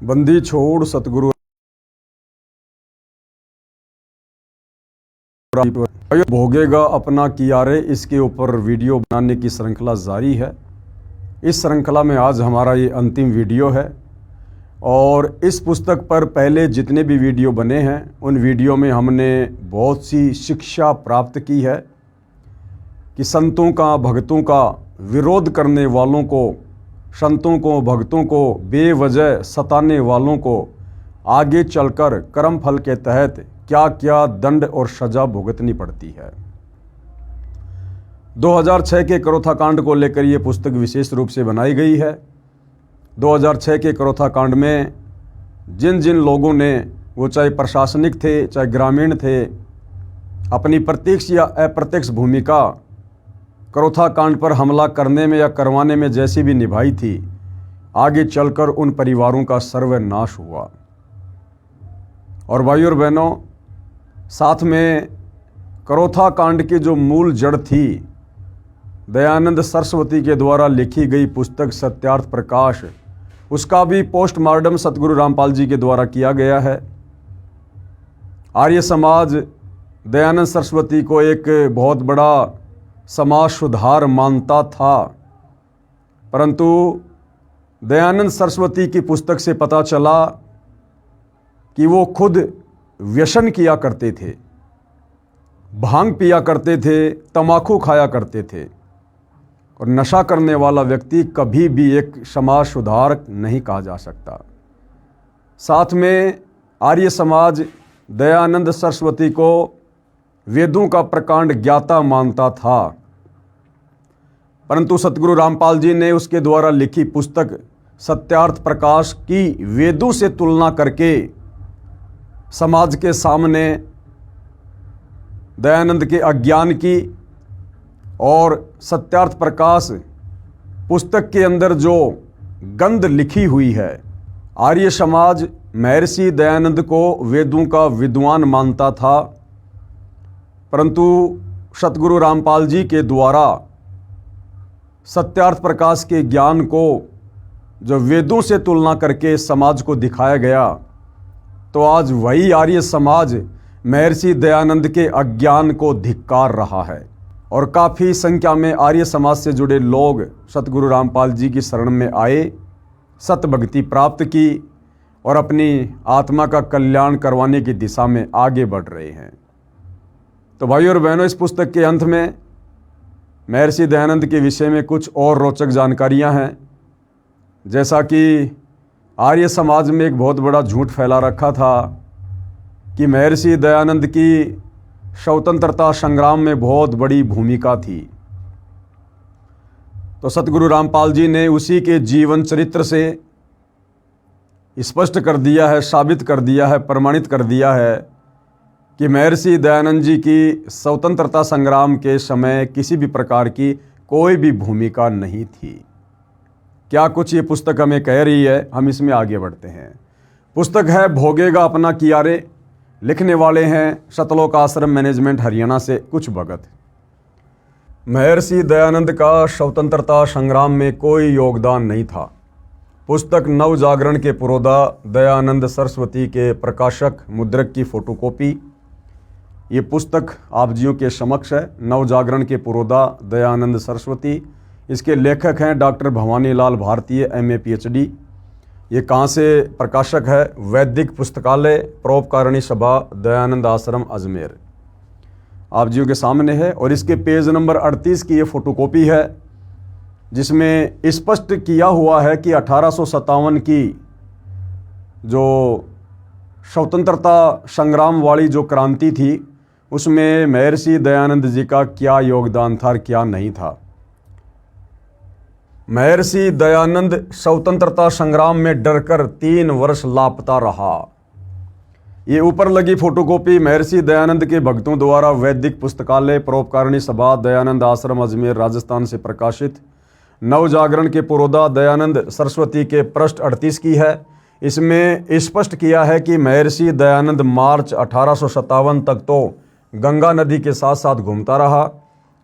बंदी छोड़ सतगुरु भोगेगा अपना किया रे, इसके ऊपर वीडियो बनाने की श्रृंखला जारी है। इस श्रृंखला में आज हमारा ये अंतिम वीडियो है और इस पुस्तक पर पहले जितने भी वीडियो बने हैं उन वीडियो में हमने बहुत सी शिक्षा प्राप्त की है कि संतों का भक्तों का विरोध करने वालों को, संतों को भक्तों को बेवजह सताने वालों को आगे चलकर कर्म फल के तहत क्या क्या दंड और सजा भुगतनी पड़ती है। 2006 के करोथा कांड को लेकर ये पुस्तक विशेष रूप से बनाई गई है। 2006 के करोथा कांड में जिन जिन लोगों ने, वो चाहे प्रशासनिक थे चाहे ग्रामीण थे, अपनी प्रत्यक्ष या अप्रत्यक्ष भूमिका करोथा कांड पर हमला करने में या करवाने में जैसी भी निभाई थी, आगे चलकर उन परिवारों का सर्वनाश हुआ। और भाइयों और बहनों, साथ में करोथा कांड की जो मूल जड़ थी, दयानंद सरस्वती के द्वारा लिखी गई पुस्तक सत्यार्थ प्रकाश, उसका भी पोस्टमार्टम सतगुरु रामपाल जी के द्वारा किया गया है। आर्य समाज दयानंद सरस्वती को एक बहुत बड़ा समाज सुधार मानता था, परंतु दयानंद सरस्वती की पुस्तक से पता चला कि वो खुद व्यसन किया करते थे, भांग पिया करते थे, तम्बाकू खाया करते थे। और नशा करने वाला व्यक्ति कभी भी एक समाज सुधारक नहीं कहा जा सकता। साथ में आर्य समाज दयानंद सरस्वती को वेदों का प्रकांड ज्ञाता मानता था, परंतु सतगुरु रामपाल जी ने उसके द्वारा लिखी पुस्तक सत्यार्थ प्रकाश की वेदों से तुलना करके समाज के सामने दयानंद के अज्ञान की और सत्यार्थ प्रकाश पुस्तक के अंदर जो गंध लिखी हुई है, आर्य समाज महर्षि दयानंद को वेदों का विद्वान मानता था, परंतु सतगुरु रामपाल जी के द्वारा सत्यार्थ प्रकाश के ज्ञान को जो वेदों से तुलना करके समाज को दिखाया गया, तो आज वही आर्य समाज महर्षि दयानंद के अज्ञान को धिक्कार रहा है। और काफ़ी संख्या में आर्य समाज से जुड़े लोग सतगुरु रामपाल जी की शरण में आए, सत भक्ति प्राप्त की और अपनी आत्मा का कल्याण करवाने की दिशा में आगे बढ़ रहे हैं। तो भाइयों और बहनों, इस पुस्तक के अंत में महर्षि दयानंद के विषय में कुछ और रोचक जानकारियां हैं। जैसा कि आर्य समाज में एक बहुत बड़ा झूठ फैला रखा था कि महर्षि दयानंद की स्वतंत्रता संग्राम में बहुत बड़ी भूमिका थी। तो सतगुरु रामपाल जी ने उसी के जीवन चरित्र से स्पष्ट कर दिया है, साबित कर दिया है, प्रमाणित कर दिया है कि महर्षि दयानंद जी की स्वतंत्रता संग्राम के समय किसी भी प्रकार की कोई भी भूमिका नहीं थी। क्या कुछ ये पुस्तक हमें कह रही है, हम इसमें आगे बढ़ते हैं। पुस्तक है भोगेगा अपना किया रे, लिखने वाले हैं सतलोक आश्रम मैनेजमेंट हरियाणा से कुछ भगत। महर्षि दयानंद का स्वतंत्रता संग्राम में कोई योगदान नहीं था। पुस्तक नव जागरण के पुरोधा दयानंद सरस्वती के प्रकाशक मुद्रक की फोटोकॉपी। ये पुस्तक आप जियों के समक्ष है। नव जागरण के पुरोधा दयानंद सरस्वती, इसके लेखक हैं डॉक्टर भवानी लाल भारतीय MA PhD। ये कहाँ से प्रकाशक है? वैदिक पुस्तकालय, परोपकारिणी सभा, दयानंद आश्रम, अजमेर। आप जियों के सामने है। और इसके पेज नंबर 38 की ये फोटोकॉपी है, जिसमें स्पष्ट किया हुआ है कि 1857 की जो स्वतंत्रता संग्राम वाली जो क्रांति थी, उसमें महर्षि दयानंद जी का क्या योगदान था और क्या नहीं था। महर्षि दयानंद स्वतंत्रता संग्राम में डरकर 3 वर्ष लापता रहा। ये ऊपर लगी फोटोकॉपी महर्षि दयानंद के भक्तों द्वारा वैदिक पुस्तकालय, परोपकारिणी सभा, दयानंद आश्रम, अजमेर, राजस्थान से प्रकाशित नव जागरण के पुरोधा दयानंद सरस्वती के पृष्ठ 38 की है। इसमें स्पष्ट किया है कि महर्षि दयानंद मार्च 1857 तक तो गंगा नदी के साथ साथ घूमता रहा।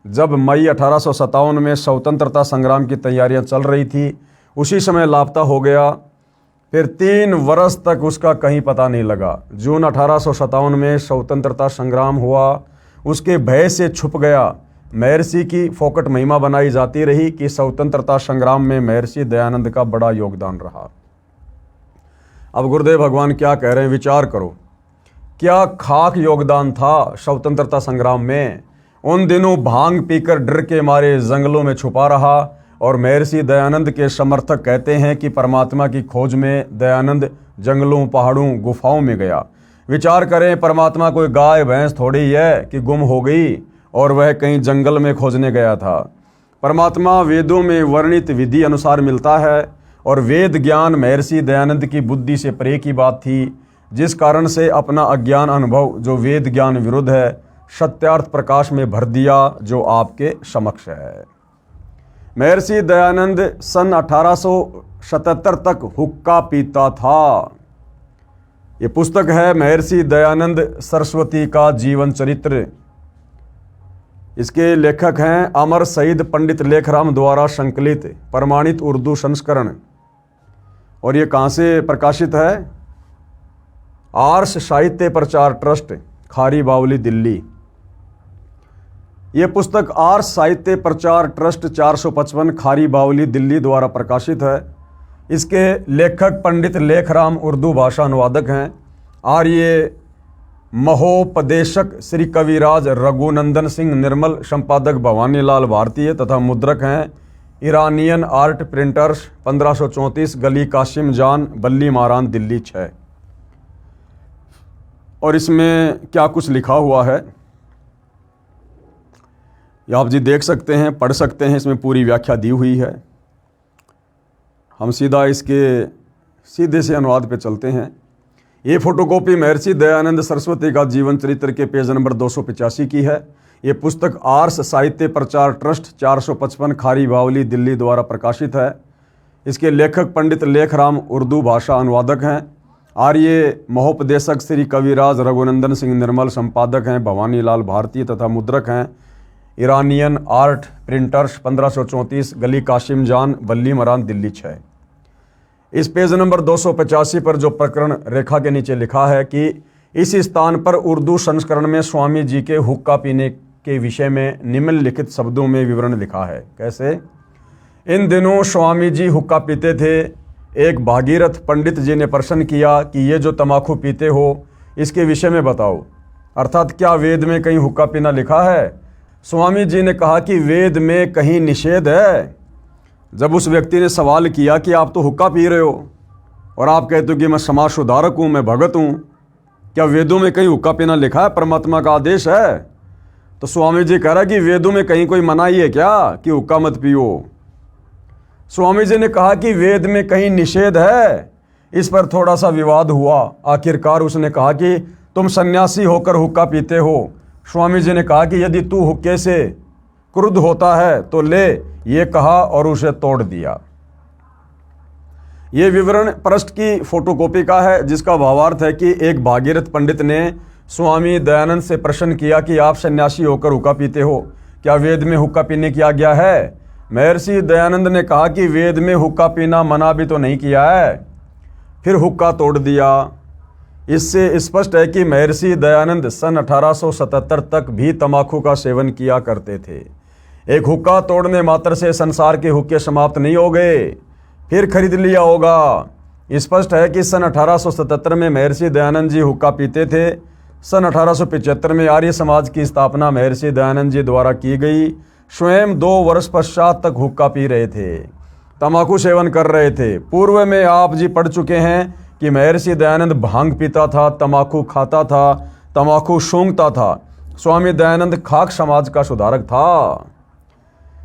जब मई 1857 में स्वतंत्रता संग्राम की तैयारियां चल रही थी, उसी समय लापता हो गया। फिर 3 वर्ष तक उसका कहीं पता नहीं लगा। जून 1857 में स्वतंत्रता संग्राम हुआ, उसके भय से छुप गया। महर्षि की फोकट महिमा बनाई जाती रही कि स्वतंत्रता संग्राम में महर्षि दयानंद का बड़ा योगदान रहा। अब गुरुदेव भगवान क्या कह रहे हैं, विचार करो, क्या खाक योगदान था स्वतंत्रता संग्राम में। उन दिनों भांग पीकर डर के मारे जंगलों में छुपा रहा और महर्षि दयानंद के समर्थक कहते हैं कि परमात्मा की खोज में दयानंद जंगलों, पहाड़ों, गुफाओं में गया। विचार करें, परमात्मा कोई गाय भैंस थोड़ी है कि गुम हो गई और वह कहीं जंगल में खोजने गया था। परमात्मा वेदों में वर्णित विधि अनुसार मिलता है और वेद ज्ञान महर्षि दयानंद की बुद्धि से परे की बात थी, जिस कारण से अपना अज्ञान अनुभव जो वेद ज्ञान विरुद्ध है सत्यार्थ प्रकाश में भर दिया जो आपके समक्ष है। महर्षि दयानंद सन 1877 तक हुक्का पीता था। ये पुस्तक है महर्षि दयानंद सरस्वती का जीवन चरित्र। इसके लेखक हैं अमर शहीद पंडित लेखराम द्वारा संकलित प्रमाणित उर्दू संस्करण। और ये कहाँ से प्रकाशित है? आर्ष साहित्य प्रचार ट्रस्ट, खारी बावली, दिल्ली। ये पुस्तक आर्ष साहित्य प्रचार ट्रस्ट 455 खारी बावली, दिल्ली द्वारा प्रकाशित है। इसके लेखक पंडित लेखराम उर्दू भाषा अनुवादक हैं। आर्य महोपदेशक श्री कविराज रघुनंदन सिंह निर्मल, संपादक भवानीलाल भारतीय तथा मुद्रक हैं ईरानियन आर्ट प्रिंटर्स, 1534 गली कासिम जान, बल्ली मारान, दिल्ली 6। और इसमें क्या कुछ लिखा हुआ है ये आप जी देख सकते हैं, पढ़ सकते हैं। इसमें पूरी व्याख्या दी हुई है। हम सीधा इसके सीधे से अनुवाद पे चलते हैं। ये फोटोकॉपी महर्षि दयानंद सरस्वती का जीवन चरित्र के पेज नंबर 285 की है। ये पुस्तक आर्ष साहित्य प्रचार ट्रस्ट 455 खारी बावली, दिल्ली द्वारा प्रकाशित है। इसके लेखक पंडित लेखराम उर्दू भाषा अनुवादक हैं। आर्य महोपदेशक श्री कविराज रघुनंदन सिंह निर्मल, संपादक हैं भवानीलाल भारती तथा मुद्रक हैं ईरानियन आर्ट प्रिंटर्स, 1534 गली कासिम जान, बल्ली मरान, दिल्ली 6। इस पेज नंबर 285 पर जो प्रकरण रेखा के नीचे लिखा है कि इस स्थान पर उर्दू संस्करण में स्वामी जी के हुक्का पीने के विषय में निम्नलिखित शब्दों में विवरण लिखा है। कैसे? इन दिनों स्वामी जी हुक्का पीते थे। एक भागीरथ पंडित जी ने प्रश्न किया कि ये जो तंबाकू पीते हो इसके विषय में बताओ, अर्थात क्या वेद में कहीं हुक्का पीना लिखा है? स्वामी जी ने कहा कि वेद में कहीं निषेध है। जब उस व्यक्ति ने सवाल किया कि आप तो हुक्का पी रहे हो और आप कहते हो कि मैं समाज सुधारक हूँ, मैं भगत हूँ, क्या वेदों में कहीं हुक्का पीना लिखा है? परमात्मा का आदेश है। तो स्वामी जी कह रहा कि वेदों में कहीं कोई मनाही है क्या कि हुक्का मत पियो? स्वामी जी ने कहा कि वेद में कहीं निषेध है। इस पर थोड़ा सा विवाद हुआ। आखिरकार उसने कहा कि तुम सन्यासी होकर हुक्का पीते हो। स्वामी जी ने कहा कि यदि तू हुक्के से क्रुद्ध होता है तो ले, ये कहा और उसे तोड़ दिया। ये विवरण पृष्ठ की फोटोकॉपी का है, जिसका भावार्थ है कि एक भागीरथ पंडित ने स्वामी दयानंद से प्रश्न किया कि आप सन्यासी होकर हुक्का पीते हो, क्या वेद में हुक्का पीने की आज्ञा है? महर्षि दयानंद ने कहा कि वेद में हुक्का पीना मना भी तो नहीं किया है। फिर हुक्का तोड़ दिया। इससे स्पष्ट है कि महर्षि दयानंद सन 1877 तक भी तंबाकू का सेवन किया करते थे। एक हुक्का तोड़ने मात्र से संसार के हुक्के समाप्त नहीं हो गए, फिर खरीद लिया होगा। स्पष्ट है कि सन 1877 में महर्षि दयानंद जी हुक्का पीते थे। सन 1875 में आर्य समाज की स्थापना महर्षि दयानंद जी द्वारा की गई। स्वयं 2 वर्ष पश्चात तक हुक्का पी रहे थे, तंबाकू सेवन कर रहे थे। पूर्व में आप जी पढ़ चुके हैं कि महर्षि दयानंद भांग पीता था, तंबाकू खाता था, तंबाकू सूंघता था। स्वामी दयानंद खाक समाज का सुधारक था।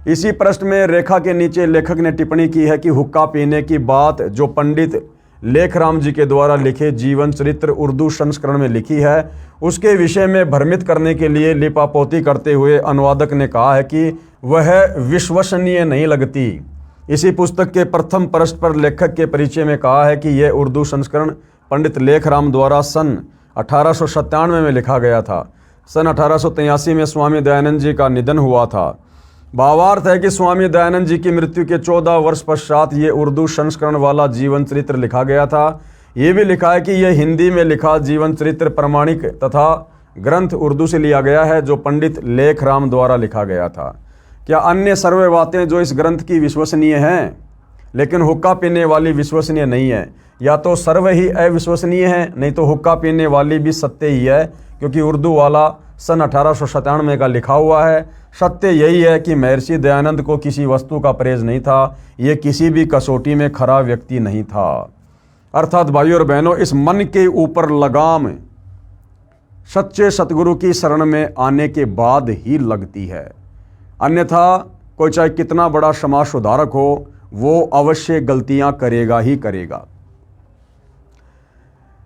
इसी पृष्ठ में रेखा के नीचे लेखक ने टिप्पणी की है कि हुक्का पीने की बात जो पंडित लेखराम जी के द्वारा लिखे जीवन चरित्र उर्दू संस्करण में लिखी है, उसके विषय में भ्रमित करने के लिए लिपापोती करते हुए अनुवादक ने कहा है कि वह विश्वसनीय नहीं लगती। इसी पुस्तक के प्रथम पृष्ठ पर लेखक के परिचय में कहा है कि यह उर्दू संस्करण पंडित लेखराम द्वारा सन 1897 में लिखा गया था। सन 1883 में स्वामी दयानंद जी का निधन हुआ था। भावार्थ है कि स्वामी दयानंद जी की मृत्यु के 14 वर्ष पश्चात ये उर्दू संस्करण वाला जीवन चरित्र लिखा गया था। ये भी लिखा है कि यह हिंदी में लिखा जीवन चरित्र प्रमाणिक तथा ग्रंथ उर्दू से लिया गया है, जो पंडित लेखराम द्वारा लिखा गया था। क्या अन्य सर्वे बातें जो इस ग्रंथ की विश्वसनीय हैं, लेकिन हुक्का पीने वाली विश्वसनीय नहीं है? या तो सर्व ही अविश्वसनीय है, नहीं तो हुक्का पीने वाली भी सत्य ही है, क्योंकि उर्दू वाला सन 1897 का लिखा हुआ है। सत्य यही है कि महर्षि दयानंद को किसी वस्तु का परहेज नहीं था, ये किसी भी कसौटी में खरा व्यक्ति नहीं था। अर्थात भाइयों और बहनों, इस मन के ऊपर लगाम सच्चे सतगुरु की शरण में आने के बाद ही लगती है, अन्यथा कोई चाहे कितना बड़ा समाज सुधारक हो, वो अवश्य गलतियां करेगा ही करेगा।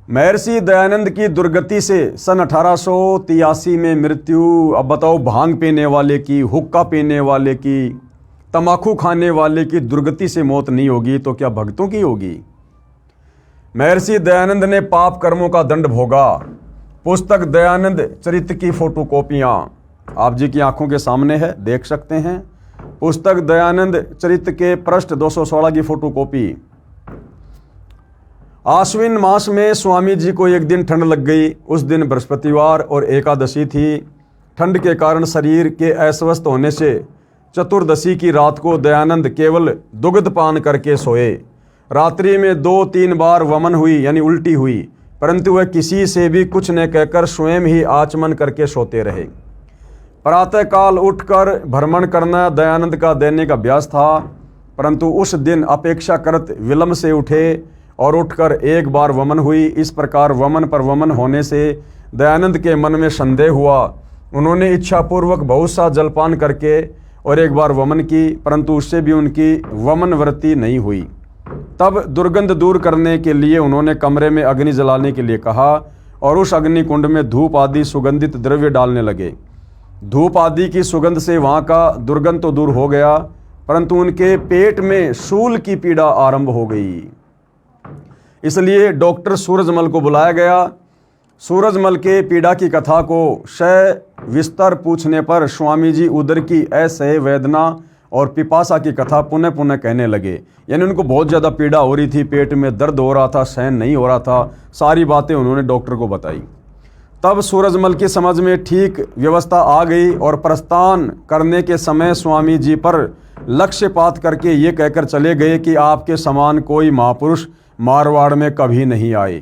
महर्षि दयानंद की दुर्गति से सन 1883 में मृत्यु। अब बताओ, भांग पीने वाले की, हुक्का पीने वाले की, तंबाकू खाने वाले की दुर्गति से मौत नहीं होगी तो क्या भक्तों की होगी? महर्षि दयानंद ने पाप कर्मों का दंड भोगा। पुस्तक दयानंद चरित्र की फोटोकॉपियां आप जी की आंखों के सामने है, देख सकते हैं। पुस्तक दयानंद चरित्र के पृष्ठ 216 की फोटोकॉपी। आश्विन मास में स्वामी जी को एक दिन ठंड लग गई। उस दिन बृहस्पतिवार और एकादशी थी। ठंड के कारण शरीर के अस्वस्थ होने से चतुर्दशी की रात को दयानंद केवल दुग्ध पान करके सोए। रात्रि में 2-3 बार वमन हुई, यानी उल्टी हुई, परंतु वह किसी से भी कुछ न कहकर स्वयं ही आचमन करके सोते रहे। प्रातःकाल उठकर भ्रमण करना दयानंद का दैनिक अभ्यास था, परंतु उस दिन अपेक्षाकृत विलंब से उठे और उठकर एक बार वमन हुई। इस प्रकार वमन पर वमन होने से दयानंद के मन में संदेह हुआ। उन्होंने इच्छापूर्वक बहुत सा जलपान करके और एक बार वमन की, परंतु उससे भी उनकी वमन वृत्ति नहीं हुई। तब दुर्गंध दूर करने के लिए उन्होंने कमरे में अग्नि जलाने के लिए कहा और उस अग्नि कुंड में धूप आदि सुगंधित द्रव्य डालने लगे। धूप आदि की सुगंध से वहाँ का दुर्गंध तो दूर हो गया, परंतु उनके पेट में शूल की पीड़ा आरंभ हो गई। इसलिए डॉक्टर सूरजमल को बुलाया गया। सूरजमल के पीड़ा की कथा को सविस्तर पूछने पर स्वामी जी उदर की असह्य वेदना और पिपासा की कथा पुनः पुनः कहने लगे। यानी उनको बहुत ज़्यादा पीड़ा हो रही थी, पेट में दर्द हो रहा था, सहन नहीं हो रहा था। सारी बातें उन्होंने डॉक्टर को बताई। तब सूरजमल की समझ में ठीक व्यवस्था आ गई और प्रस्थान करने के समय स्वामी जी पर लक्ष्यपात करके ये कहकर चले गए कि आपके समान कोई महापुरुष मारवाड़ में कभी नहीं आए,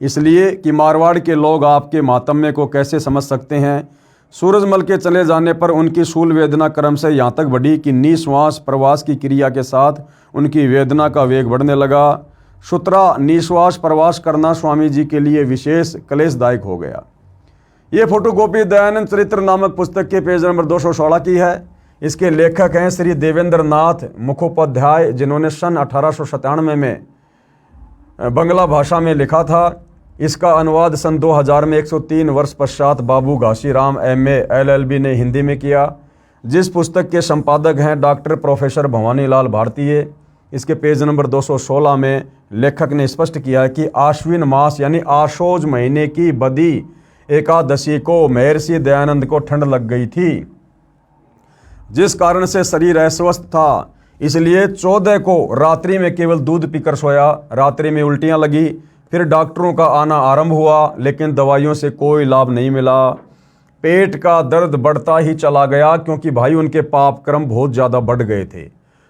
इसलिए कि मारवाड़ के लोग आपके मातम्य को कैसे समझ सकते हैं। सूरजमल के चले जाने पर उनकी शूल वेदना क्रम से यहाँ तक बढ़ी कि निश्वास प्रवास की क्रिया के साथ उनकी वेदना का वेग बढ़ने लगा। सुतरा निश्वास प्रवास करना स्वामी जी के लिए विशेष क्लेशदायक हो गया। ये फोटोकॉपी दयानंद चरित्र नामक पुस्तक के पेज नंबर 216 की है। इसके लेखक हैं श्री देवेंद्र नाथ मुखोपाध्याय, जिन्होंने सन 1897 में बंगला भाषा में लिखा था। इसका अनुवाद सन 2000 में 103 वर्ष पश्चात बाबू घासीराम MA LLB ने हिंदी में किया। जिस पुस्तक के संपादक हैं डॉक्टर प्रोफेसर भवानीलाल भारतीय। इसके पेज नंबर 216 में लेखक ने स्पष्ट किया है कि आश्विन मास यानी आशोज महीने की बदी एकादशी को महर्षि दयानंद को ठंड लग गई थी, जिस कारण से शरीर अस्वस्थ था। इसलिए 14 को रात्रि में केवल दूध पीकर सोया। रात्रि में उल्टियां लगी, फिर डॉक्टरों का आना आरंभ हुआ, लेकिन दवाइयों से कोई लाभ नहीं मिला। पेट का दर्द बढ़ता ही चला गया, क्योंकि भाई उनके पाप कर्म बहुत ज़्यादा बढ़ गए थे।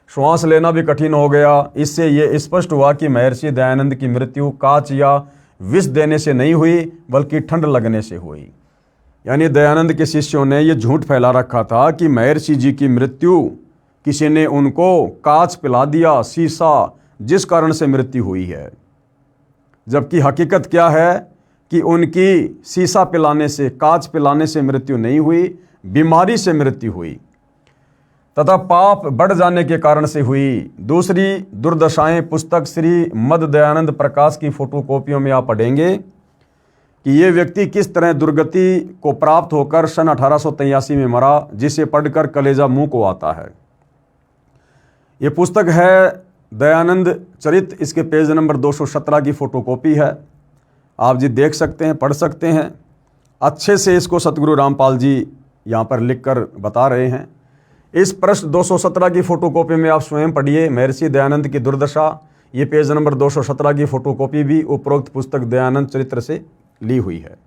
श्वास लेना भी कठिन हो गया। इससे ये स्पष्ट हुआ कि महर्षि दयानंद की मृत्यु कांच या विष देने से नहीं हुई, बल्कि ठंड लगने से हुई। यानी दयानंद के शिष्यों ने यह झूठ फैला रखा था कि महर्षि जी की मृत्यु किसी ने उनको कांच पिला दिया, शीशा, जिस कारण से मृत्यु हुई है। जबकि हकीकत क्या है कि उनकी शीशा पिलाने से, कांच पिलाने से मृत्यु नहीं हुई, बीमारी से मृत्यु हुई तथा पाप बढ़ जाने के कारण से हुई। दूसरी दुर्दशाएं पुस्तक श्री मद दयानंद प्रकाश की फोटोकॉपियों में आप पढ़ेंगे कि ये व्यक्ति किस तरह दुर्गति को प्राप्त होकर सन 1883 में मरा, जिसे पढ़कर कलेजा मुंह को आता है। ये पुस्तक है दयानंद चरित्र। इसके पेज नंबर 217 की फोटोकॉपी है। आप जी देख सकते हैं, पढ़ सकते हैं। अच्छे से इसको सतगुरु रामपाल जी यहाँ पर लिखकर बता रहे हैं। इस पृष्ठ 217 की फोटोकॉपी में आप स्वयं पढ़िए महर्षि दयानंद की दुर्दशा। ये पेज नंबर 217 की फोटोकॉपी भी उपरोक्त पुस्तक दयानंद चरित्र से ली हुई है।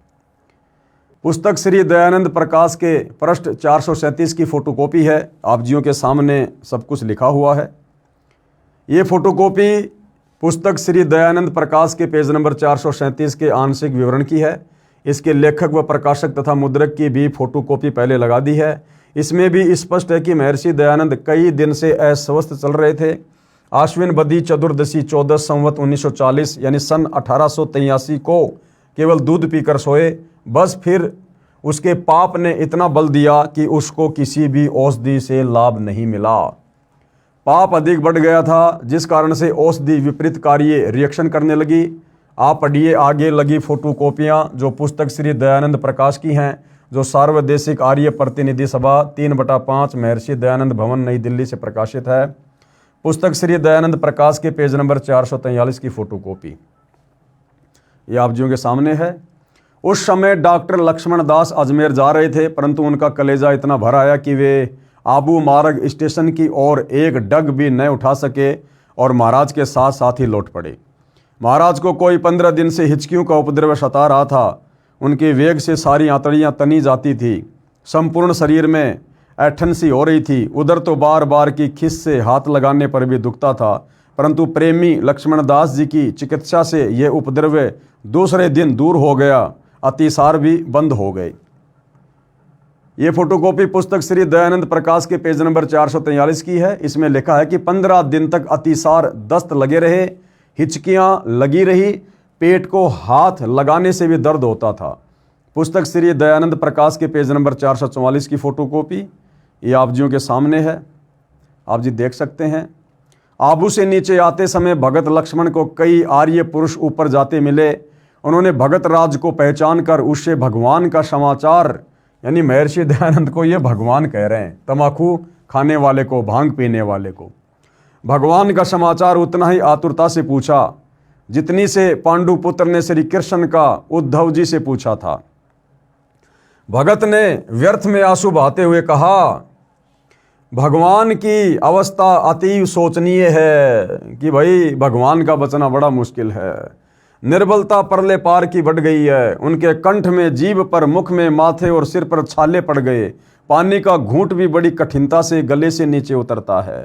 पुस्तक श्री दयानंद प्रकाश के पृष्ठ 437 की फोटोकॉपी है। आप जियों के सामने सब कुछ लिखा हुआ है। ये फोटोकॉपी पुस्तक श्री दयानंद प्रकाश के पेज नंबर 437 के आंशिक विवरण की है। इसके लेखक व प्रकाशक तथा मुद्रक की भी फोटोकॉपी पहले लगा दी है। इसमें भी स्पष्ट है कि महर्षि दयानंद कई दिन से अस्वस्थ चल रहे थे। आश्विन बदी चतुर्दशी 14 संवत 1940 यानी सन 1883 को केवल दूध पीकर सोए। बस फिर उसके पाप ने इतना बल दिया कि उसको किसी भी औषधि से लाभ नहीं मिला। पाप अधिक बढ़ गया था, जिस कारण से औषधि विपरीत कार्य रिएक्शन करने लगी। आप पढ़िए आगे लगी फोटोकॉपियाँ जो पुस्तक श्री दयानंद प्रकाश की हैं, जो सार्वदेशिक आर्य प्रतिनिधि सभा 3/5 महर्षि दयानंद भवन नई दिल्ली से प्रकाशित है। पुस्तक श्री दयानंद प्रकाश के पेज नंबर 443 की फोटोकॉपी ये आप जियों के सामने है। उस समय डॉक्टर लक्ष्मण दास अजमेर जा रहे थे, परंतु उनका कलेजा इतना भर आया कि वे आबू मार्ग स्टेशन की ओर एक डग भी न उठा सके और महाराज के साथ साथ ही लौट पड़े। महाराज को कोई 15 दिन से हिचकियों का उपद्रव सता रहा था। उनके वेग से सारी आंतड़ियाँ तनी जाती थी। संपूर्ण शरीर में ऐठन सी हो रही थी। उधर तो बार बार की खिस से हाथ लगाने पर भी दुखता था, परंतु प्रेमी लक्ष्मण दास जी की चिकित्सा से यह उपद्रव दूसरे दिन दूर हो गया। अतिसार भी बंद हो गए। ये फोटोकॉपी पुस्तक श्री दयानंद प्रकाश के पेज नंबर 443 की है। इसमें लिखा है कि 15 दिन तक अतिसार दस्त लगे रहे, हिचकियाँ लगी रही, पेट को हाथ लगाने से भी दर्द होता था। पुस्तक श्री दयानंद प्रकाश के पेज नंबर 444 की फोटोकॉपी ये आप जियों के सामने है। आप जी देख सकते हैं। आबू से नीचे आते समय भगत लक्ष्मण को कई आर्य पुरुष ऊपर जाते मिले। उन्होंने भगत राज को पहचान कर उससे भगवान का समाचार, यानी महर्षि दयानंद को ये भगवान कह रहे हैं, तम्बाकू खाने वाले को, भांग पीने वाले को, भगवान का समाचार उतना ही आतुरता से पूछा जितनी से पांडुपुत्र ने श्री कृष्ण का उद्धव जी से पूछा था। भगत ने व्यर्थ में आंसू बहाते हुए कहा, भगवान की अवस्था अति शोचनीय है कि भाई भगवान का बचना बड़ा मुश्किल है। निर्बलता परले पार की बढ़ गई है। उनके कंठ में, जीभ पर, मुख में, माथे और सिर पर छाले पड़ गए। पानी का घूंट भी बड़ी कठिनता से गले से नीचे उतरता है।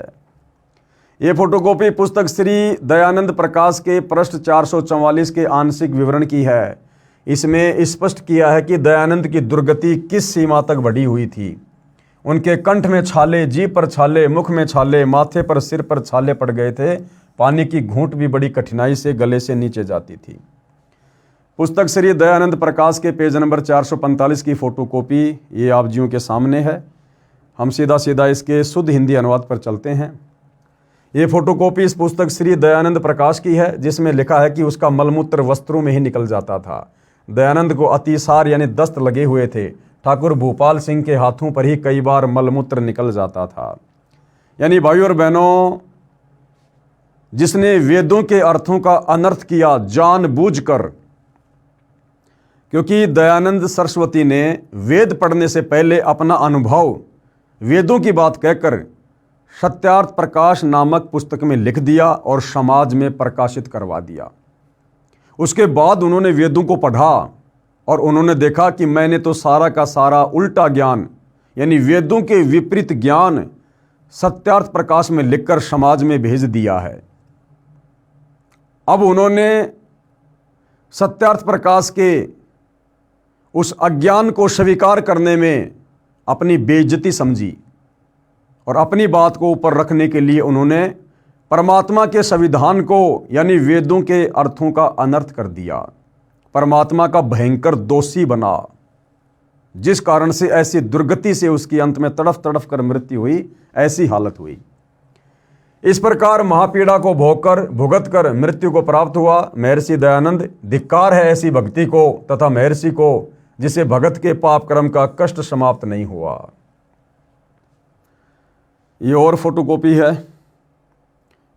ये फोटोकॉपी पुस्तक श्री दयानंद प्रकाश के पृष्ठ 444 के आंशिक विवरण की है। इसमें स्पष्ट किया है कि दयानंद की दुर्गति किस सीमा तक बढ़ी हुई थी। उनके कंठ में छाले, जीभ पर छाले, मुख में छाले, माथे पर, सिर पर छाले पड़ गए थे। पानी की घूंट भी बड़ी कठिनाई से गले से नीचे जाती थी। पुस्तक श्री दयानंद प्रकाश के पेज नंबर 445 की फोटोकॉपी ये आप जियों के सामने है। हम सीधा सीधा इसके शुद्ध हिंदी अनुवाद पर चलते हैं। ये फोटोकॉपी इस पुस्तक श्री दयानंद प्रकाश की है, जिसमें लिखा है कि उसका मलमूत्र वस्त्रों में ही निकल जाता था। दयानंद को अतिसार यानी दस्त लगे हुए थे। ठाकुर भूपाल सिंह के हाथों पर ही कई बार मलमूत्र निकल जाता था। यानी भाइयों और बहनों, जिसने वेदों के अर्थों का अनर्थ किया जानबूझकर, क्योंकि दयानंद सरस्वती ने वेद पढ़ने से पहले अपना अनुभव वेदों की बात कहकर सत्यार्थ प्रकाश नामक पुस्तक में लिख दिया और समाज में प्रकाशित करवा दिया। उसके बाद उन्होंने वेदों को पढ़ा और उन्होंने देखा कि मैंने तो सारा का सारा उल्टा ज्ञान, यानी वेदों के विपरीत ज्ञान सत्यार्थ प्रकाश में लिखकर समाज में भेज दिया है। अब उन्होंने सत्यार्थ प्रकाश के उस अज्ञान को स्वीकार करने में अपनी बेइज्जती समझी और अपनी बात को ऊपर रखने के लिए उन्होंने परमात्मा के संविधान को, यानी वेदों के अर्थों का अनर्थ कर दिया। परमात्मा का भयंकर दोषी बना, जिस कारण से ऐसी दुर्गति से उसकी अंत में तड़फ तड़फ कर मृत्यु हुई, ऐसी हालत हुई। इस प्रकार महापीड़ा को भुगत कर मृत्यु को प्राप्त हुआ। महर्षि दयानंद, धिक्कार है ऐसी भक्ति को तथा महर्षि को जिसे भगत के पाप कर्म का कष्ट समाप्त नहीं हुआ। ये और फोटोकॉपी है,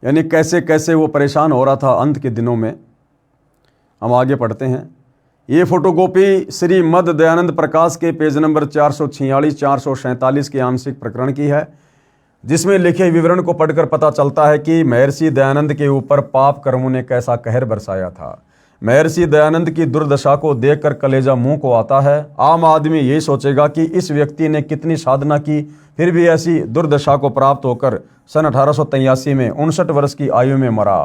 यानी कैसे कैसे वो परेशान हो रहा था अंत के दिनों में। हम आगे पढ़ते हैं। ये फोटोकॉपी श्रीमद दयानंद प्रकाश के पेज नंबर 446 447 के आंशिक प्रकरण की है। जिसमें लिखे विवरण को पढ़कर पता चलता है कि महर्षि दयानंद के ऊपर पाप कर्मों ने कैसा कहर बरसाया था। महर्षि दयानंद की दुर्दशा को देखकर कलेजा मुंह को आता है। आम आदमी यही सोचेगा कि इस व्यक्ति ने कितनी साधना की, फिर भी ऐसी दुर्दशा को प्राप्त होकर सन 1883 में 59 वर्ष की आयु में मरा।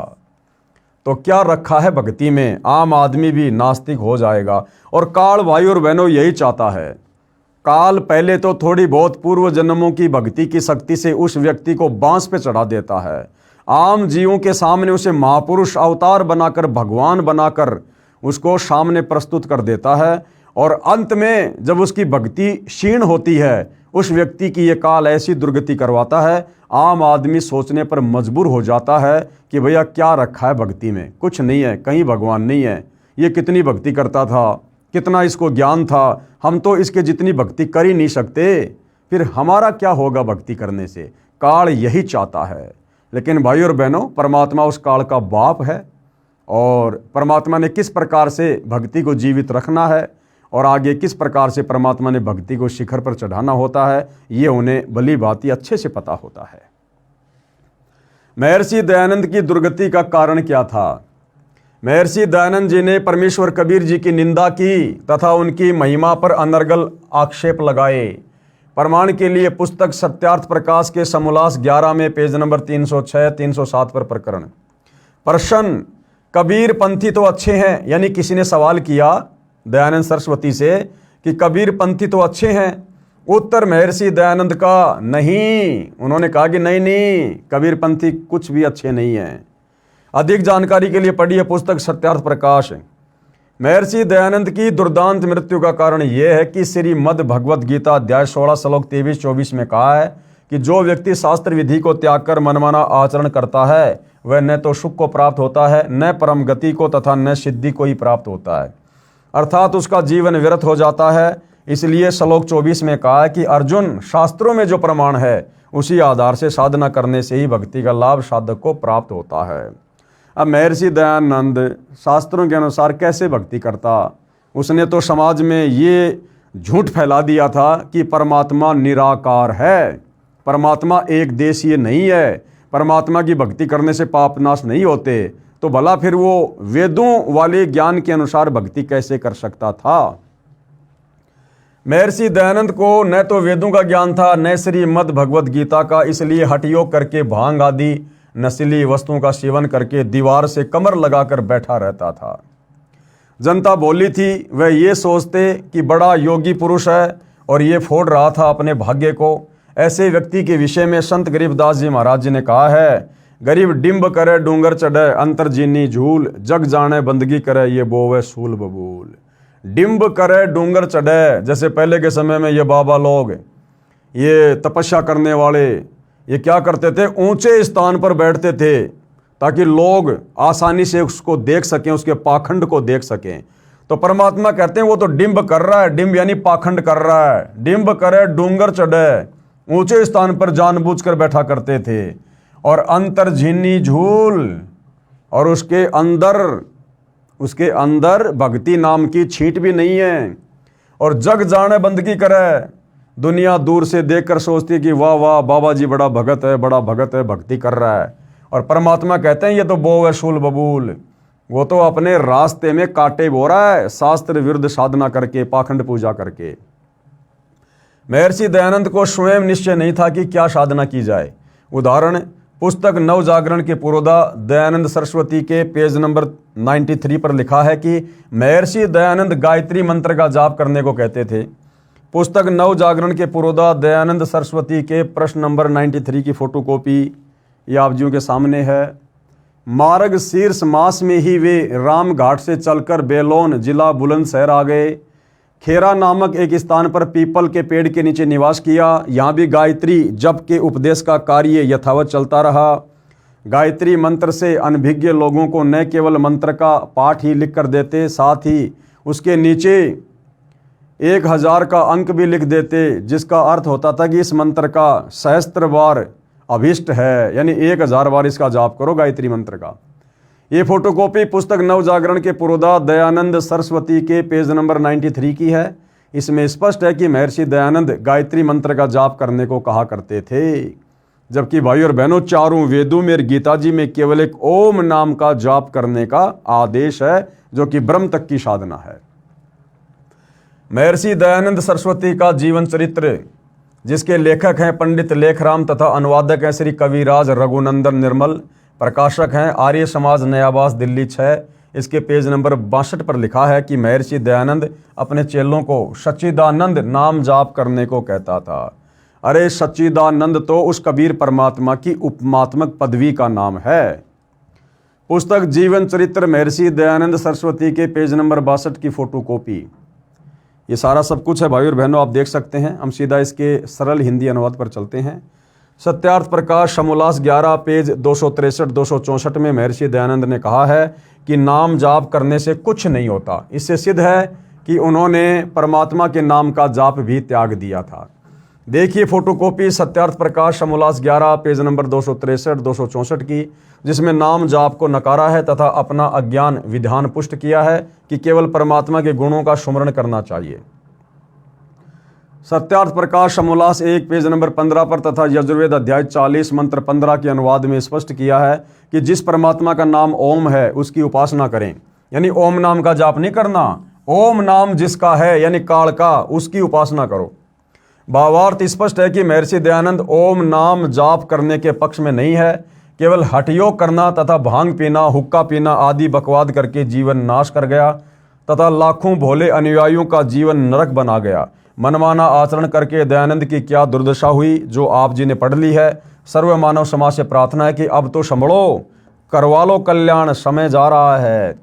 तो क्या रखा है भक्ति में, आम आदमी भी नास्तिक हो जाएगा। और काल भाई और बहनों यही चाहता है। काल पहले तो थोड़ी बहुत पूर्व जन्मों की भक्ति की शक्ति से उस व्यक्ति को बांस पे चढ़ा देता है। आम जीवों के सामने उसे महापुरुष अवतार बनाकर, भगवान बनाकर उसको सामने प्रस्तुत कर देता है। और अंत में जब उसकी भक्ति क्षीण होती है, उस व्यक्ति की ये काल ऐसी दुर्गति करवाता है, आम आदमी सोचने पर मजबूर हो जाता है कि भैया क्या रखा है भक्ति में, कुछ नहीं है, कहीं भगवान नहीं है। ये कितनी भक्ति करता था, कितना इसको ज्ञान था, हम तो इसके जितनी भक्ति कर ही नहीं सकते, फिर हमारा क्या होगा भक्ति करने से। काल यही चाहता है। लेकिन भाई और बहनों, परमात्मा उस काल का बाप है और परमात्मा ने किस प्रकार से भक्ति को जीवित रखना है और आगे किस प्रकार से परमात्मा ने भक्ति को शिखर पर चढ़ाना होता है, ये उन्हें भली भांति अच्छे से पता होता है। महर्षि दयानंद की दुर्गति का कारण क्या था? महर्षि दयानंद जी ने परमेश्वर कबीर जी की निंदा की तथा उनकी महिमा पर अनर्गल आक्षेप लगाए। प्रमाण के लिए पुस्तक सत्यार्थ प्रकाश के समोल्लास 11 में पेज नंबर 306-307 पर प्रकरण। प्रश्न, कबीर पंथी तो अच्छे हैं, यानी किसी ने सवाल किया दयानंद सरस्वती से कि कबीर पंथी तो अच्छे हैं। उत्तर महर्षि दयानंद का नहीं। उन्होंने कहा कि नहीं, कबीर पंथी कुछ भी अच्छे नहीं हैं। अधिक जानकारी के लिए पढ़िए पुस्तक सत्यार्थ प्रकाश। महर्षि दयानंद की दुर्दांत मृत्यु का कारण यह है कि श्रीमद् भगवद गीता अध्याय 16 श्लोक 23-24 में कहा है कि जो व्यक्ति शास्त्र विधि को त्याग कर मनमाना आचरण करता है वह न तो सुख को प्राप्त होता है, न परम गति को तथा न सिद्धि को ही प्राप्त होता है, अर्थात उसका जीवन व्यर्थ हो जाता है। इसलिए श्लोक 24 में कहा है कि अर्जुन, शास्त्रों में जो प्रमाण है उसी आधार से साधना करने से ही भक्ति का लाभ साधक को प्राप्त होता है। अब महर्षि दयानंद शास्त्रों के अनुसार कैसे भक्ति करता? उसने तो समाज में ये झूठ फैला दिया था कि परमात्मा निराकार है, परमात्मा एक देशीय नहीं है, परमात्मा की भक्ति करने से पाप नाश नहीं होते। तो भला फिर वो वेदों वाले ज्ञान के अनुसार भक्ति कैसे कर सकता था? महर्षि दयानंद को न तो वेदों का ज्ञान था न श्रीमद् भगवद गीता का, इसलिए हठयोग करके भांग आदि नशीली वस्तुओं का सेवन करके दीवार से कमर लगाकर बैठा रहता था। जनता बोली थी, वह ये सोचते कि बड़ा योगी पुरुष है और ये फोड़ रहा था अपने भाग्य को। ऐसे व्यक्ति के विषय में संत गरीबदास जी महाराज जी ने कहा है, गरीब डिम्ब करे डूंगर चढ़े अंतर जीनी झूल, जग जाने बंदगी करे ये बोवे सूल बबूल। डिम्ब करे डूंगर चढ़े, जैसे पहले के समय में ये बाबा लोग, ये तपस्या करने वाले, ये क्या करते थे, ऊंचे स्थान पर बैठते थे ताकि लोग आसानी से उसको देख सकें, उसके पाखंड को देख सकें। तो परमात्मा कहते हैं वो तो डिम्ब कर रहा है, डिम्ब यानी पाखंड कर रहा है। डिम्ब करे डूंगर चढ़े, ऊंचे स्थान पर जानबूझकर बैठा करते थे। और अंतर झीनी झूल, और उसके अंदर भक्ति नाम की छींट भी नहीं है। और जग जाने बंदगी करे, दुनिया दूर से देखकर सोचती कि वाह वाह बाबा जी बड़ा भगत है, बड़ा भगत है, भक्ति कर रहा है। और परमात्मा कहते हैं ये तो बो है शूल बबूल, वो तो अपने रास्ते में कांटे बो रहा है, शास्त्र विरुद्ध साधना करके, पाखंड पूजा करके। महर्षि दयानंद को स्वयं निश्चय नहीं था कि क्या साधना की जाए। उदाहरण, पुस्तक नव जागरण के पुरोधा दयानंद सरस्वती के पेज नंबर 93 पर लिखा है कि महर्षि दयानंद गायत्री मंत्र का जाप करने को कहते थे। पुस्तक नव जागरण के पुरोधा दयानंद सरस्वती के प्रश्न नंबर 93 की फोटोकॉपी ये आप जियों के सामने है। मार्ग शीर्ष मास में ही वे राम घाट से चलकर बेलोन जिला बुलंदशहर आ गए। खेरा नामक एक स्थान पर पीपल के पेड़ के नीचे निवास किया। यहाँ भी गायत्री जप के उपदेश का कार्य यथावत चलता रहा। गायत्री मंत्र से अनभिज्ञ लोगों को न केवल मंत्र का पाठ ही लिख कर देते, साथ ही उसके नीचे 1000 का अंक भी लिख देते, जिसका अर्थ होता था कि इस मंत्र का सहस्त्र बार अभिष्ट है, यानी 1000 बार इसका जाप करो गायत्री मंत्र का। ये फोटोकॉपी पुस्तक नव जागरण के पुरोधा दयानंद सरस्वती के पेज नंबर 93 की है। इसमें स्पष्ट है कि महर्षि दयानंद गायत्री मंत्र का जाप करने को कहा करते थे। जबकि भाई और बहनों, चारों वेदों में और गीता जी में केवल एक ओम नाम का जाप करने का आदेश है, जो कि ब्रह्म तक की साधना है। महर्षि दयानंद सरस्वती का जीवन चरित्र, जिसके लेखक हैं पंडित लेखराम तथा अनुवादक हैं श्री कविराज रघुनंदन निर्मल, प्रकाशक हैं आर्य समाज नयाबास दिल्ली 6। इसके पेज नंबर 62 पर लिखा है कि महर्षि दयानंद अपने चेलों को सच्चिदानंद नाम जाप करने को कहता था। अरे सच्चिदानंद तो उस कबीर परमात्मा की उपमात्मक पदवी का नाम है। पुस्तक जीवन चरित्र महर्षि दयानंद सरस्वती के पेज नंबर 62 की फोटोकॉपी। ये सारा सब कुछ है भाई और बहनों, आप देख सकते हैं। हम सीधा इसके सरल हिंदी अनुवाद पर चलते हैं। सत्यार्थ प्रकाश समोल्लास 11 पेज 263-264 में महर्षि दयानंद ने कहा है कि नाम जाप करने से कुछ नहीं होता। इससे सिद्ध है कि उन्होंने परमात्मा के नाम का जाप भी त्याग दिया था। देखिए photocopy Satyarth Prakash समोल्लास 11 page number 263-264 की, जिसमें नाम जाप को नकारा है तथा अपना अज्ञान विधान पुष्ट किया है कि केवल परमात्मा के गुणों का सुमरण करना चाहिए। सत्यार्थ प्रकाश समोल्लास 1 पेज नंबर 15 पर तथा यजुर्वेद अध्याय 40 मंत्र 15 के अनुवाद में स्पष्ट किया है कि जिस परमात्मा का नाम ओम है उसकी उपासना करें, यानी ओम नाम का जाप नहीं करना। ओम नाम जिसका है यानी काल का, उसकी उपासना करो। भावार्थ स्पष्ट है कि महर्षि दयानंद ओम नाम जाप करने के पक्ष में नहीं है। केवल हठयोग करना तथा भांग पीना, हुक्का पीना आदि बकवाद करके जीवन नाश कर गया तथा लाखों भोले अनुयायियों का जीवन नरक बना गया। मनमाना आचरण करके दयानंद की क्या दुर्दशा हुई, जो आप जी ने पढ़ ली है। सर्व मानव समाज से प्रार्थना है कि अब तो संभलो, करवा लो कल्याण, समय जा रहा है।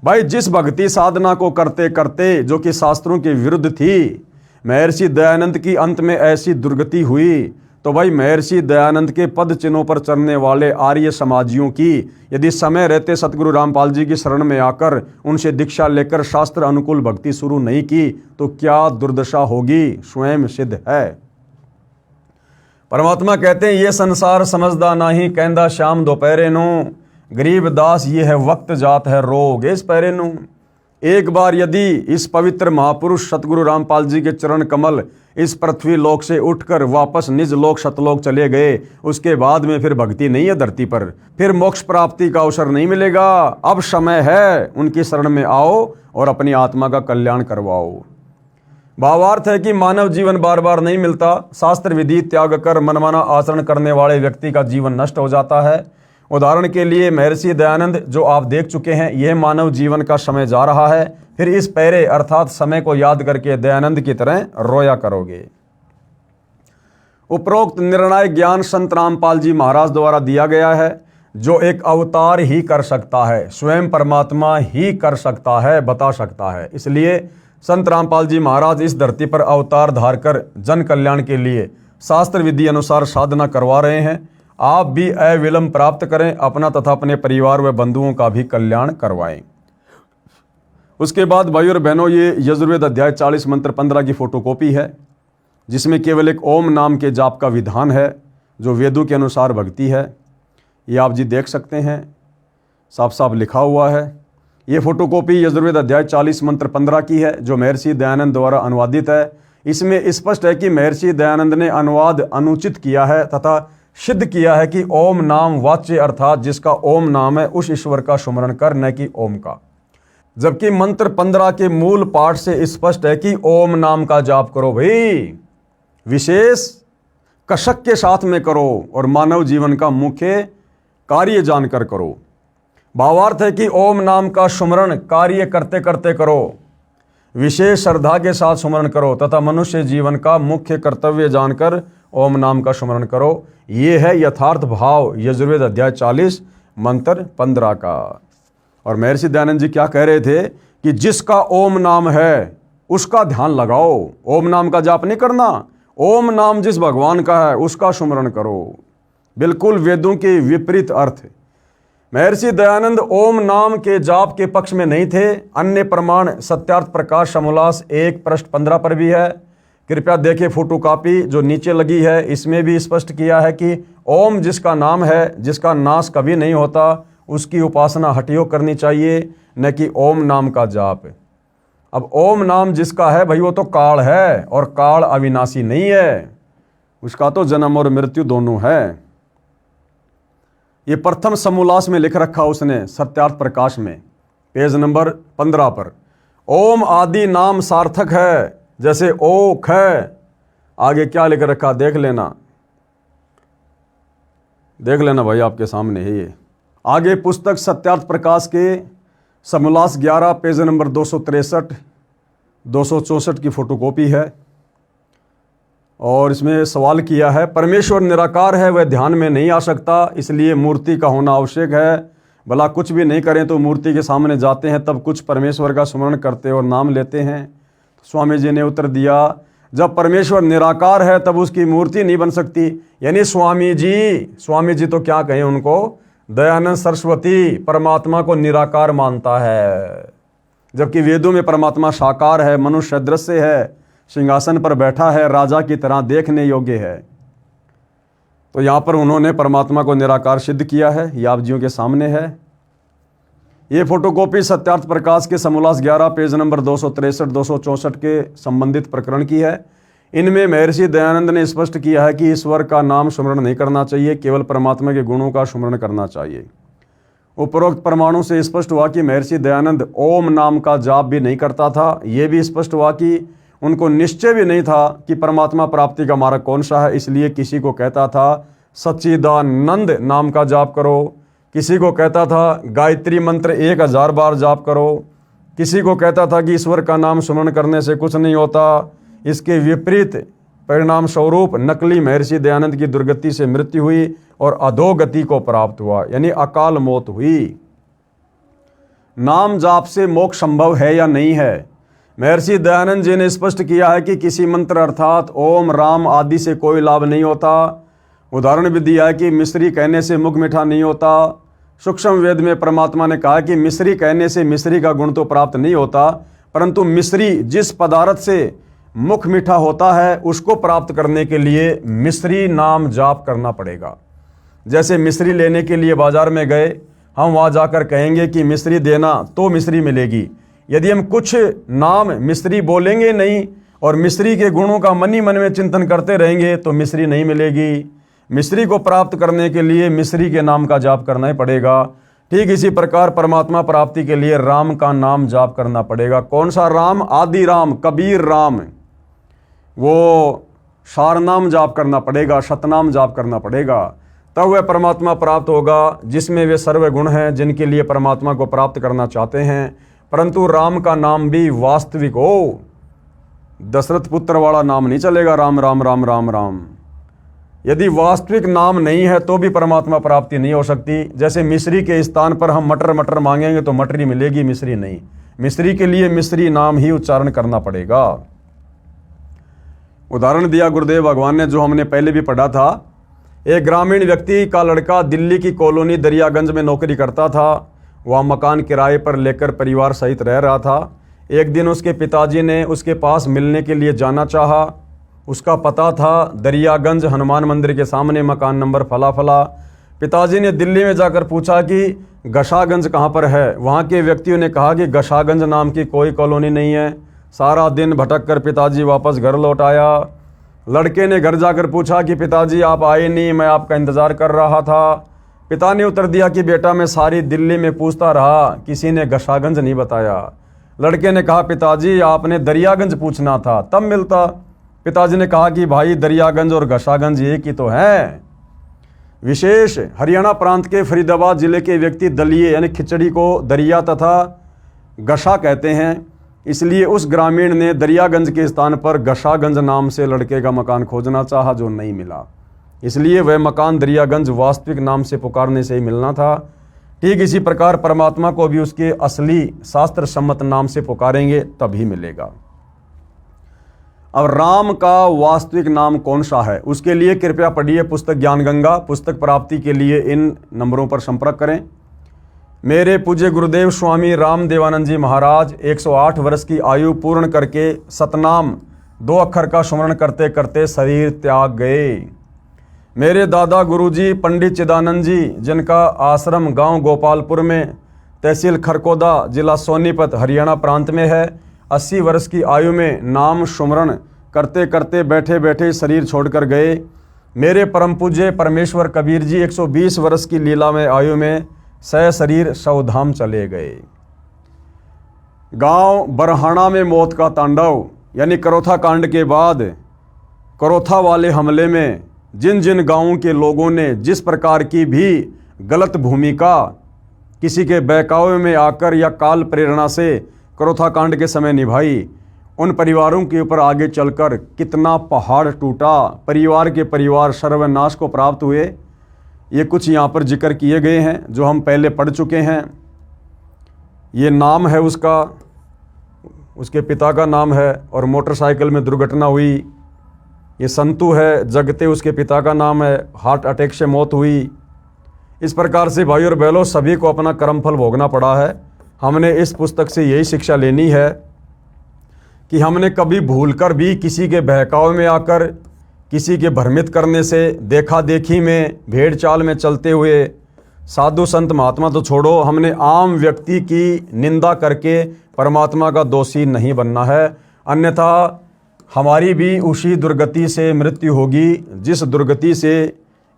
भाई जिस भक्ति साधना को करते करते, जो कि शास्त्रों के विरुद्ध थी, महर्षि दयानंद की अंत में ऐसी दुर्गति हुई, तो भाई महर्षि दयानंद के पद चिन्हों पर चलने वाले आर्य समाजियों की यदि समय रहते सतगुरु रामपाल जी की शरण में आकर उनसे दीक्षा लेकर शास्त्र अनुकूल भक्ति शुरू नहीं की, तो क्या दुर्दशा होगी स्वयं सिद्ध है। परमात्मा कहते हैं, ये संसार समझदा नहीं, कहंदा श्याम दोपहरे नो, गरीब दास ये है वक्त जात है रोग इस पैरे नो। एक बार यदि इस पवित्र महापुरुष सतगुरु रामपाल जी के चरण कमल इस पृथ्वी लोक से उठकर वापस निज लोक सतलोक चले गए, उसके बाद में फिर भक्ति नहीं है धरती पर, फिर मोक्ष प्राप्ति का अवसर नहीं मिलेगा। अब समय है, उनकी शरण में आओ और अपनी आत्मा का कल्याण करवाओ। भावार्थ है कि मानव जीवन बार बार नहीं मिलता। शास्त्र विधि त्याग कर मनमाना आचरण करने वाले व्यक्ति का जीवन नष्ट हो जाता है। उदाहरण के लिए महर्षि दयानंद जो आप देख चुके हैं, यह मानव जीवन का समय जा रहा है, फिर इस पैरे अर्थात समय को याद करके दयानंद की तरह रोया करोगे। उपरोक्त निर्णय ज्ञान संत रामपाल जी महाराज द्वारा दिया गया है, जो एक अवतार ही कर सकता है, स्वयं परमात्मा ही कर सकता है, बता सकता है। इसलिए संत रामपाल जी महाराज इस धरती पर अवतार धार कर जन कल्याण के लिए शास्त्र विधि अनुसार साधना करवा रहे हैं। आप भी अविलंब प्राप्त करें, अपना तथा अपने परिवार व बंधुओं का भी कल्याण करवाएं। उसके बाद भाई और बहनों, ये यजुर्वेद अध्याय 40 मंत्र 15 की फोटोकॉपी है, जिसमें केवल एक ओम नाम के जाप का विधान है, जो वेदों के अनुसार भक्ति है। ये आप जी देख सकते हैं, साफ साफ लिखा हुआ है। ये फोटोकॉपी यजुर्वेद अध्याय 40 मंत्र 15 की है, जो महर्षि दयानंद द्वारा अनुवादित है। इसमें स्पष्ट है कि महर्षि दयानंद ने अनुवाद अनुचित किया है तथा सिद्ध किया है कि ओम नाम वाच्य अर्थात जिसका ओम नाम है उस ईश्वर का सुमरण कर, न कि ओम का। जबकि मंत्र 15 के मूल पाठ से स्पष्ट है कि ओम नाम का जाप करो भाई, विशेष कसक के साथ में करो और मानव जीवन का मुख्य कार्य जानकर करो। भावार्थ है कि ओम नाम का सुमरण कार्य करते करते करो, विशेष श्रद्धा के साथ सुमरण करो तथा मनुष्य जीवन का मुख्य कर्तव्य जानकर ओम नाम का सुमरण करो। ये है यथार्थ भाव यजुर्वेद अध्याय 40 मंत्र 15 का। और महर्षि दयानंद जी क्या कह रहे थे कि जिसका ओम नाम है उसका ध्यान लगाओ, ओम नाम का जाप नहीं करना। ओम नाम जिस भगवान का है उसका सुमरण करो। बिल्कुल वेदों के विपरीत अर्थ। महर्षि दयानंद ओम नाम के जाप के पक्ष में नहीं थे। अन्य प्रमाण सत्यार्थ प्रकाश समोल्लास 1 पृष्ठ 15 पर भी है। कृपया देखें फोटोकॉपी जो नीचे लगी है, इसमें भी स्पष्ट किया है कि ओम जिसका नाम है, जिसका नाश कभी नहीं होता, उसकी उपासना हठयोग करनी चाहिए, न कि ओम नाम का जाप। अब ओम नाम जिसका है भाई, वो तो काल है और काल अविनाशी नहीं है, उसका तो जन्म और मृत्यु दोनों है। ये प्रथम समोल्लास में लिख रखा उसने सत्यार्थ प्रकाश में, पेज नंबर 15 पर। ओम आदि नाम सार्थक है, जैसे ओख है, आगे क्या लिख रखा देख लेना भाई, आपके सामने है ये। आगे पुस्तक सत्यार्थ प्रकाश के समोल्लास 11 पेज नंबर 263 264 की फोटोकॉपी है। और इसमें सवाल किया है, परमेश्वर निराकार है, वह ध्यान में नहीं आ सकता, इसलिए मूर्ति का होना आवश्यक है। भला कुछ भी नहीं करें तो मूर्ति के सामने जाते हैं, तब कुछ परमेश्वर का स्मरण करते और नाम लेते हैं। स्वामी जी ने उत्तर दिया, जब परमेश्वर निराकार है तब उसकी मूर्ति नहीं बन सकती। यानी स्वामी जी तो क्या कहें उनको, दयानंद सरस्वती परमात्मा को निराकार मानता है, जबकि वेदों में परमात्मा साकार है, मनुष्य दृश्य है, सिंहासन पर बैठा है, राजा की तरह देखने योग्य है। तो यहाँ पर उन्होंने परमात्मा को निराकार सिद्ध किया है, ये आप जियों के सामने है। ये फोटोकॉपी सत्यार्थ प्रकाश के समोल्लास 11 पेज नंबर 263 264 के संबंधित प्रकरण की है। इनमें महर्षि दयानंद ने स्पष्ट किया है कि ईश्वर का नाम स्मरण नहीं करना चाहिए, केवल परमात्मा के गुणों का स्मरण करना चाहिए। उपरोक्त प्रमाणों से स्पष्ट हुआ कि महर्षि दयानंद ओम नाम का जाप भी नहीं करता था। ये भी स्पष्ट हुआ कि उनको निश्चय भी नहीं था कि परमात्मा प्राप्ति का मार्ग कौन सा है, इसलिए किसी को कहता था सच्चिदानंद नाम का जाप करो, किसी को कहता था गायत्री मंत्र 1000 बार जाप करो, किसी को कहता था कि ईश्वर का नाम स्मरण करने से कुछ नहीं होता। इसके विपरीत परिणाम स्वरूप नकली महर्षि दयानंद की दुर्गति से मृत्यु हुई और अधोगति को प्राप्त हुआ, यानी अकाल मौत हुई। नाम जाप से मोक्ष संभव है या नहीं है? महर्षि दयानंद जी ने स्पष्ट किया है कि किसी मंत्र अर्थात ओम राम आदि से कोई लाभ नहीं होता। उदाहरण भी दिया है कि मिश्री कहने से मुख मीठा नहीं होता। सूक्ष्म वेद में परमात्मा ने कहा कि मिश्री कहने से मिश्री का गुण तो प्राप्त नहीं होता, परंतु मिश्री जिस पदार्थ से मुख मीठा होता है उसको प्राप्त करने के लिए मिश्री नाम जाप करना पड़ेगा। जैसे मिश्री लेने के लिए बाजार में गए, हम वहाँ जाकर कहेंगे कि मिश्री देना तो मिश्री मिलेगी। यदि हम कुछ नाम मिश्री बोलेंगे नहीं और मिश्री के गुणों का मन ही मन में चिंतन करते रहेंगे तो मिश्री नहीं मिलेगी। मिश्री को प्राप्त करने के लिए मिश्री के नाम का जाप करना ही पड़ेगा। ठीक इसी प्रकार परमात्मा प्राप्ति के लिए राम का नाम जाप करना पड़ेगा। कौन सा राम? आदि राम, कबीर राम, वो सार नाम जाप करना पड़ेगा, सतनाम जाप करना पड़ेगा, तब वह परमात्मा प्राप्त होगा जिसमें वे सर्व गुण हैं जिनके लिए परमात्मा को प्राप्त करना चाहते हैं। परंतु राम का नाम भी वास्तविक हो, दशरथ पुत्र वाला नाम नहीं चलेगा, राम राम राम राम राम। यदि वास्तविक नाम नहीं है तो भी परमात्मा प्राप्ति नहीं हो सकती। जैसे मिश्री के स्थान पर हम मटर मटर मांगेंगे तो मटरी मिलेगी, मिश्री नहीं। मिश्री के लिए मिश्री नाम ही उच्चारण करना पड़ेगा। उदाहरण दिया गुरुदेव भगवान ने, जो हमने पहले भी पढ़ा था। एक ग्रामीण व्यक्ति का लड़का दिल्ली की कॉलोनी दरियागंज में नौकरी करता था। वह मकान किराए पर लेकर परिवार सहित रह रहा था। एक दिन उसके पिताजी ने उसके पास मिलने के लिए जाना चाहा। उसका पता था दरियागंज हनुमान मंदिर के सामने, मकान नंबर फला फला। पिताजी ने दिल्ली में जाकर पूछा कि गशागंज कहाँ पर है। वहाँ के व्यक्तियों ने कहा कि गशागंज नाम की कोई कॉलोनी नहीं है। सारा दिन भटक कर पिताजी वापस घर लौट आया। लड़के ने घर जाकर पूछा कि पिताजी आप आए नहीं, मैं आपका इंतज़ार कर रहा था। पिता ने उत्तर दिया कि बेटा मैं सारी दिल्ली में पूछता रहा, किसी ने गशागंज नहीं बताया। लड़के ने कहा पिताजी आपने दरियागंज पूछना था, तब मिलता। पिताजी ने कहा कि भाई दरियागंज और गशागंज एक ही तो हैं। विशेष हरियाणा प्रांत के फरीदाबाद जिले के व्यक्ति दलिए यानी खिचड़ी को दरिया तथा गशा कहते हैं, इसलिए उस ग्रामीण ने दरियागंज के स्थान पर गशागंज नाम से लड़के का मकान खोजना चाहा, जो नहीं मिला। इसलिए वह मकान दरियागंज वास्तविक नाम से पुकारने से ही मिलना था। ठीक इसी प्रकार परमात्मा को भी उसके असली शास्त्र सम्मत नाम से पुकारेंगे तभी मिलेगा। अब राम का वास्तविक नाम कौन सा है, उसके लिए कृपया पढ़िए पुस्तक ज्ञान गंगा। पुस्तक प्राप्ति के लिए इन नंबरों पर संपर्क करें। मेरे पूज्य गुरुदेव स्वामी राम देवानंद जी महाराज 108 वर्ष की आयु पूर्ण करके सतनाम 2 अक्षर का स्मरण करते करते शरीर त्याग गए। मेरे दादा गुरुजी पंडित चिदानंद जी, जिनका आश्रम गांव गोपालपुर में तहसील खरकोदा जिला सोनीपत हरियाणा प्रांत में है, 80 वर्ष की आयु में नाम स्मरण करते करते बैठे बैठे शरीर छोड़कर गए। मेरे परम पूज्य परमेश्वर कबीर जी 120 वर्ष की लीला में आयु में सशरीर शवधाम चले गए। गांव बरहाना में मौत का तांडव, यानी करोथा कांड के बाद करोथा वाले हमले में जिन जिन गांवों के लोगों ने जिस प्रकार की भी गलत भूमिका किसी के बहकावे में आकर या काल प्रेरणा से करोथा कांड के समय निभाई, उन परिवारों के ऊपर आगे चलकर कितना पहाड़ टूटा, परिवार के परिवार सर्वनाश को प्राप्त हुए। ये कुछ यहाँ पर जिक्र किए गए हैं जो हम पहले पढ़ चुके हैं। ये नाम है उसका, उसके पिता का नाम है, और मोटरसाइकिल में दुर्घटना हुई। ये संतू है, जगते उसके पिता का नाम है, हार्ट अटैक से मौत हुई। इस प्रकार से भाई और बहनों सभी को अपना कर्मफल भोगना पड़ा है। हमने इस पुस्तक से यही शिक्षा लेनी है कि हमने कभी भूलकर भी किसी के बहकावे में आकर, किसी के भ्रमित करने से, देखा देखी में, भेड़ चाल में चलते हुए, साधु संत महात्मा तो छोड़ो, हमने आम व्यक्ति की निंदा करके परमात्मा का दोषी नहीं बनना है। अन्यथा हमारी भी उसी दुर्गति से मृत्यु होगी जिस दुर्गति से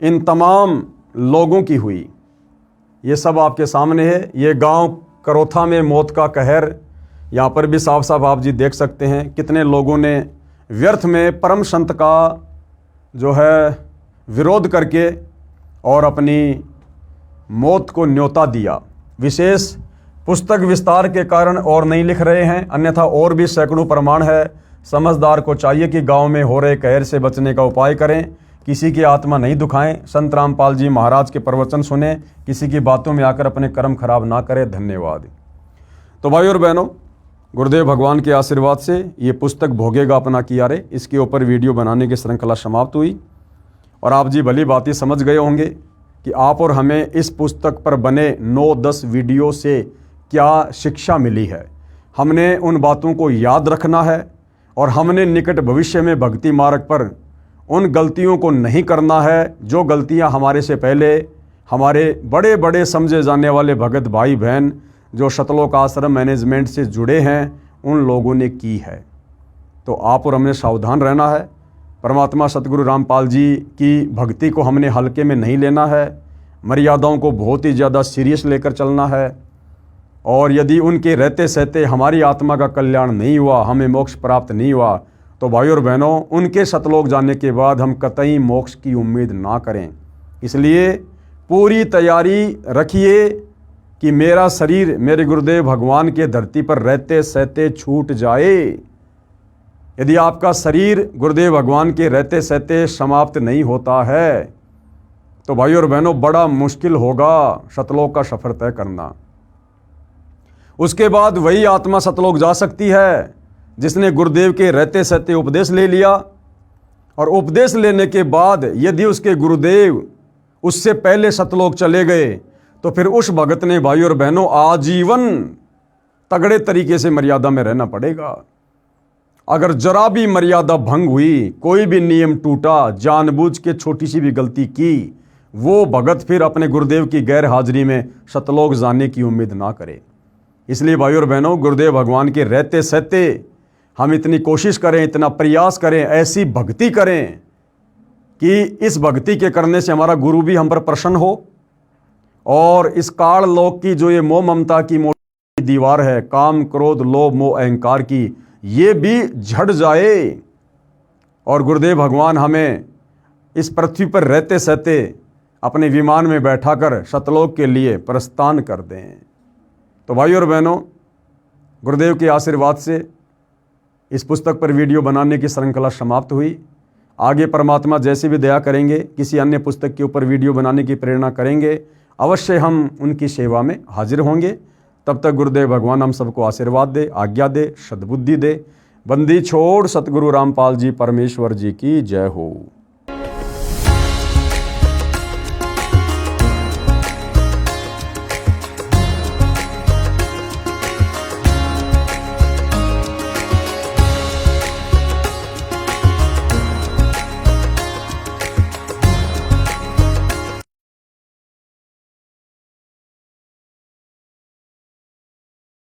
इन तमाम लोगों की हुई। ये सब आपके सामने है। ये गांव करोथा में मौत का कहर, यहाँ पर भी साफ साफ आप जी देख सकते हैं कितने लोगों ने व्यर्थ में परम संत का जो है विरोध करके और अपनी मौत को न्योता दिया। विशेष पुस्तक विस्तार के कारण और नहीं लिख रहे हैं, अन्यथा और भी सैकड़ों प्रमाण है। समझदार को चाहिए कि गांव में हो रहे कहर से बचने का उपाय करें, किसी की आत्मा नहीं दुखाएं, संत रामपाल जी महाराज के प्रवचन सुने, किसी की बातों में आकर अपने कर्म खराब ना करें। धन्यवाद। तो भाई और बहनों, गुरुदेव भगवान के आशीर्वाद से ये पुस्तक भोगेगा अपना कियारे, इसके ऊपर वीडियो बनाने की श्रृंखला समाप्त हुई। और आप जी भली बात ही समझ गए होंगे कि आप और हमें इस पुस्तक पर बने 9-10 वीडियो से क्या शिक्षा मिली है। हमने उन बातों को याद रखना है और हमने निकट भविष्य में भक्ति मार्ग पर उन गलतियों को नहीं करना है जो गलतियां हमारे से पहले हमारे बड़े बड़े समझे जाने वाले भगत भाई बहन जो शतलोक आश्रम मैनेजमेंट से जुड़े हैं उन लोगों ने की है। तो आप और हमने सावधान रहना है। परमात्मा सतगुरु रामपाल जी की भक्ति को हमने हल्के में नहीं लेना है, मर्यादाओं को बहुत ही ज़्यादा सीरियस लेकर चलना है। और यदि उनके रहते सहते हमारी आत्मा का कल्याण नहीं हुआ, हमें मोक्ष प्राप्त नहीं हुआ, तो भाई और बहनों उनके सतलोक जाने के बाद हम कतई मोक्ष की उम्मीद ना करें। इसलिए पूरी तैयारी रखिए कि मेरा शरीर मेरे गुरुदेव भगवान के धरती पर रहते सहते छूट जाए। यदि आपका शरीर गुरुदेव भगवान के रहते सहते समाप्त नहीं होता है तो भाई और बहनों बड़ा मुश्किल होगा सतलोक का सफर तय करना। उसके बाद वही आत्मा सतलोक जा सकती है जिसने गुरुदेव के रहते सहते उपदेश ले लिया, और उपदेश लेने के बाद यदि उसके गुरुदेव उससे पहले सतलोक चले गए तो फिर उस भगत ने भाई और बहनों आजीवन तगड़े तरीके से मर्यादा में रहना पड़ेगा। अगर जरा भी मर्यादा भंग हुई, कोई भी नियम टूटा, जानबूझ के छोटी सी भी गलती की, वो भगत फिर अपने गुरुदेव की गैर हाजिरी में सतलोक जाने की उम्मीद ना करे। इसलिए भाई और बहनों गुरुदेव भगवान के रहते सहते हम इतनी कोशिश करें, इतना प्रयास करें, ऐसी भक्ति करें कि इस भक्ति के करने से हमारा गुरु भी हम पर प्रसन्न हो और इस काल लोक की जो ये मोह ममता की मोटी दीवार है, काम क्रोध लोभ मोह अहंकार की, ये भी झड़ जाए और गुरुदेव भगवान हमें इस पृथ्वी पर रहते सहते अपने विमान में बैठाकर सतलोक के लिए प्रस्थान कर दें। तो भाई और बहनों, गुरुदेव के आशीर्वाद से इस पुस्तक पर वीडियो बनाने की श्रृंखला समाप्त हुई। आगे परमात्मा जैसे भी दया करेंगे, किसी अन्य पुस्तक के ऊपर वीडियो बनाने की प्रेरणा करेंगे, अवश्य हम उनकी सेवा में हाजिर होंगे। तब तक गुरुदेव भगवान हम सबको आशीर्वाद दे, आज्ञा दे, सद्बुद्धि दे। बंदी छोड़ सतगुरु रामपाल जी परमेश्वर जी की जय हो।